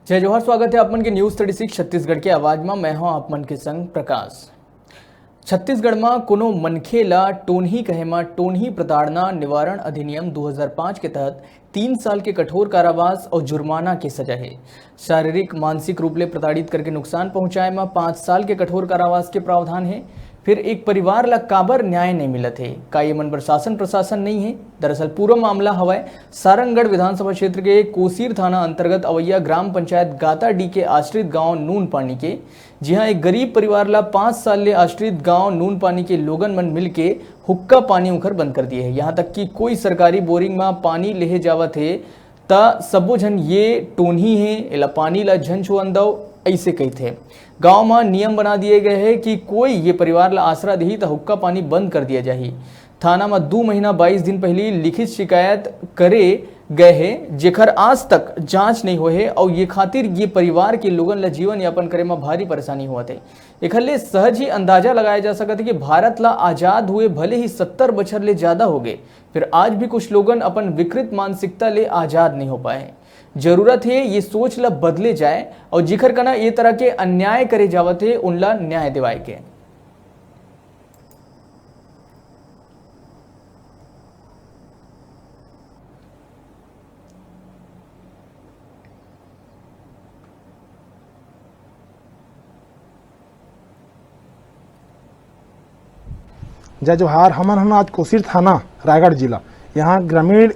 जय जोहर, स्वागत है आपमन के न्यूज 36 छत्तीसगढ़ के आवाज में। मैं हूं आपमन के संग प्रकाश। छत्तीसगढ़ में कोनो मनखे ला टोनही कहे में टोनही प्रताड़ना निवारण अधिनियम 2005 के तहत 3 साल के कठोर कारावास और जुर्माना के सजा है। शारीरिक मानसिक रूप ले प्रताड़ित करके नुकसान पहुंचाए में 5 साल के कठोर कारावास के प्रावधान है। फिर एक परिवार ला काबर न्याय नहीं मिलत है, का ये मन पर शासन प्रशासन नहीं है। दरअसल पूरा मामला हवाए सारंगगढ़ विधानसभा क्षेत्र के कोसीर थाना अंतर्गत अवैया ग्राम पंचायत गाताडी के आश्रित गांव नून पानी के, जहां एक गरीब परिवार ला 5 साल ले आश्रित गांव नून पानी के लोगन मन मिल के हुक्का पानी उखर बंद कर दिए है। यहाँ तक कि कोई सरकारी बोरिंग में पानी लेहे जावत है ता सबो झन ये टोनही है एला पानी ला झन छुअन दो ऐसे कहते। गांव में नियम बना दिए गए हैं कि कोई ये परिवार ला आसरा दही तो हुक्का पानी बंद कर दिया जाही। थाना में 2 महीना 22 दिन पहले लिखित शिकायत करे गए हैं, जेकर आज तक जांच नहीं हुए है और ये खातिर ये परिवार के लोगन ला जीवन यापन करे में भारी परेशानी होते है। एकले सहज ही अंदाजा लगाया जा सकता है कि भारत ला आजाद हुए भले ही 70 बछर ले ज्यादा हो गए, फिर आज भी कुछ लोगन अपन विकृत मानसिकता ले आजाद नहीं हो पाए। जरूरत है ये सोच ला बदले जाए और जिखर कना ये तरह के अन्याय करे जावत है उनला न्याय दिवाए के। जय जोहार। हम आज कोसीर थाना रायगढ़ जिला यहाँ ग्रामीण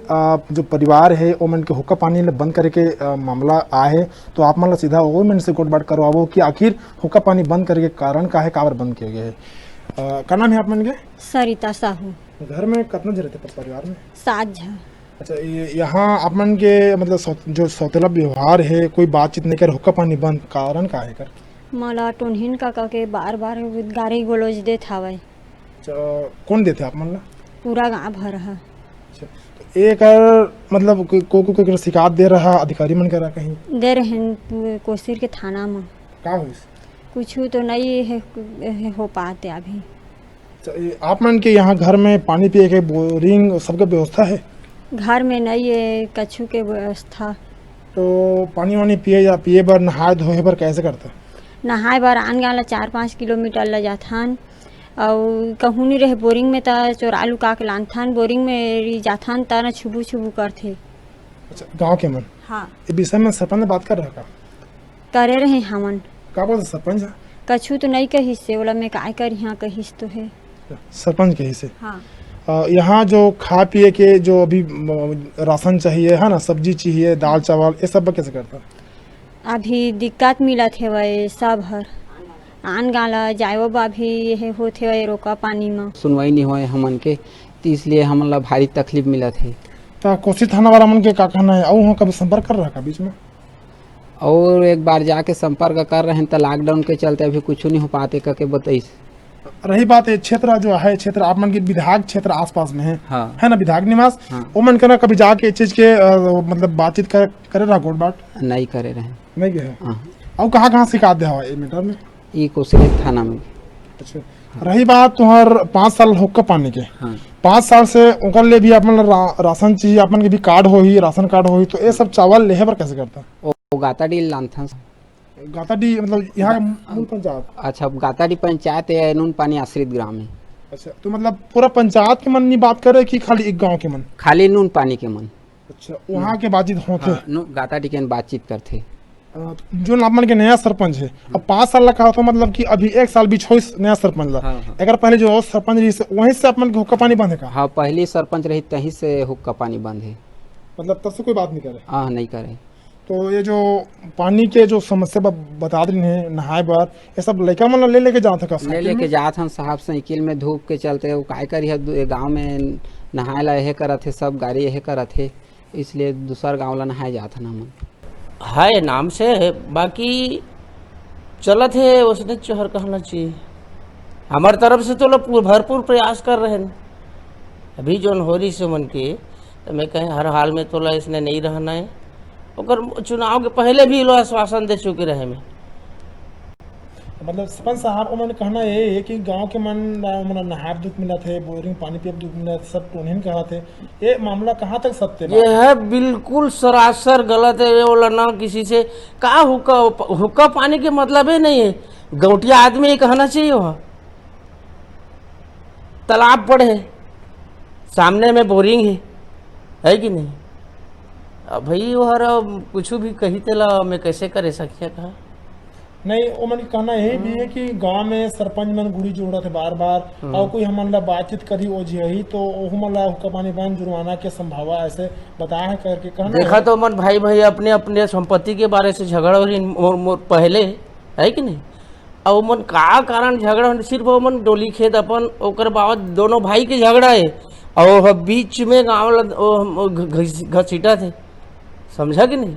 जो परिवार है वो मन के हुक्का पानी ले बंद करे के मामला आए है। तो आप मन ला सीधा वो मन से कोट बाट करवाओ कि आखिर हुक्का पानी बंद करे के कारण का है, काबर बंद किए गए है। का नाम है आप मन के? सरिता साहू। घर में कितना जन रहते परिवार में? 7 जन। अच्छा, यहाँ आप मन के मतलब जो सौतेला व्यवहार है, कोई बातचीत नहीं कर, हुक्का पानी बंद, कारण का है कर? मला टोनहीन काका के बार बार गाड़ी गोलोज देत हवय। कौन देते आप मन ला? पूरा गाँव भर है। एक मतलब को शिकायत दे रहा अधिकारी मन करा कहीं दे रहे कोसीर के थाना में। का हुई? कुछ तो नहीं है हो पाते अभी। आप मन के यहाँ घर में पानी पिए के बोरिंग सबके व्यवस्था है? घर में नहीं है कछु के व्यवस्था। तो पानी वानी पिए या पिए बर नहाए धोए बर कैसे करता? नहाए बर आन गाँव ला 4-5 किलोमीटर ल जाथन और कहूँ नहीं रहे बोरिंग में तो चोरा लुका के लानथन, बोरिंग में जाथन त न छुबू छुबू करथे। अच्छा, गांव के मन? हाँ। इस विषय में सरपंच ने बात कर रहा का? करे रहे हमन। का बोलते सरपंच है? कछु तो नहीं कहिस से बोला मैं काय कर यहाँ कहिस तो है। सरपंच कही से? हाँ। यहाँ जो खा पिए के जो अभी राशन चाहिए है ना, सब्जी चाहिए, दाल चावल, ये सब कैसे करता? अभी दिक्कत मिलत है वही सब हर आन गाला जायो बा भी ये होते हुए रोका पानी में सुनवाई नहीं हुए हमन के, तो इसलिए हमन ला भारी तकलीफ मिलत है। तो कोसी थाना वाला मन के का कहना है? और कभी संपर्क कर रहा का बीच में? और एक बार जाके संपर्क कर रहे हैं तो लॉकडाउन के चलते अभी कुछ नहीं हो पाते करके बताइस। रही बात है क्षेत्र जो है, क्षेत्र आप मन के विधायक क्षेत्र आसपास में है, हाँ। है ना विधायक निवास? हाँ। वो मन करना कभी जाके इस चीज के मतलब बातचीत करे रहा गोट बाट? नहीं करे रहे। नहीं गए? हाँ। और कहाँ शिकायत दे हवा मीटर में? ये कोसीर थाना में। अच्छा, रही बात तुम्हार 5 साल हुक्का पानी के, हाँ। 5 साल से उनकर ले भी अपन राशन चाहिए, अपन के भी कार्ड हो ही, राशन कार्ड हो ही, तो ये सब चावल लेहे पर कैसे करता? वो गाताडी लानथन। गाताडी मतलब यहाँ मूल पंचायत? अच्छा, गाताडी पंचायत है, नून पानी आश्रित ग्राम है। अच्छा, तो मतलब पूरा पंचायत के मन नहीं बात करे कि खाली एक गाँव के मन? खाली नून पानी के मन। अच्छा, वहाँ के बातचीत होते? हाँ, गाताडी के बातचीत करते। जो आप मन के नया सरपंच है, अब 5 साल लगा तो मतलब कि अभी 1 साल बीच हो नया सरपंच ला। हाँ। अगर पहले जो सरपंच रही वहीं से अपन के हुक्का पानी बंद है का? हाँ, पहली सरपंच रही तहीं से हुक्का पानी बंद है। मतलब तब से कोई बात नहीं करे? हाँ, नहीं करे। तो ये जो पानी के जो समस्या बता रही है नहाए बार, ये सब लड़का मन ले लेके जाते का? ले लेके जात हम साहब, साइकिल में धूप के चलते वो काय करी है, गाँव में नहाए ला यह करत है, सब गाड़ी यह करत है, इसलिए दूसर गाँव ला नहाए जात है। हम है नाम से है, बाकी चलत है उसने चोहर कहना चाहिए। हमारे तरफ से तो लोग भरपूर प्रयास कर रहे हैं। अभी जो हो रही से मन के, तो मैं कहें हर हाल में तो इसने नहीं रहना है। और चुनाव के पहले भी लोग आश्वासन दे चुके रहे में। मतलब सरपंच साहब उन्होंने कहना ये है कि गांव के मन नहार दुख मिला थे, बोरिंग पानी पिए दुख मिला, सब टोनिन कहा थे। ये मामला कहाँ तक सत्य ये है बिल्कुल सरासर गलत है। ये बोला ना किसी से कहा हुक्का पानी के मतलब ही नहीं है। गौटिया आदमी ही कहना चाहिए। वहाँ तालाब पड़े, सामने में बोरिंग है कि नहीं। अब भाई वो कुछ भी कही तेला मैं कैसे करे सकिया कहा नहीं। वो मन कहना यही भी है कि गांव में सरपंच मन गुड़ी जोड़ा थे बार बार और कोई हम बातचीत करी ओ जी तो हमला हुक्का पानी बंद जुर्माना के संभावना ऐसे बताया है करके कहना देखा तो मन भाई अपने अपने संपत्ति के बारे से झगड़ा हो पहले है कि नहीं। और मन का कारण झगड़ा सिर्फ वो मन डोली खेत अपन ओकर बाद दोनों भाई के झगड़ा है और बीच में गाँव घसीटा थे, समझा कि नहीं।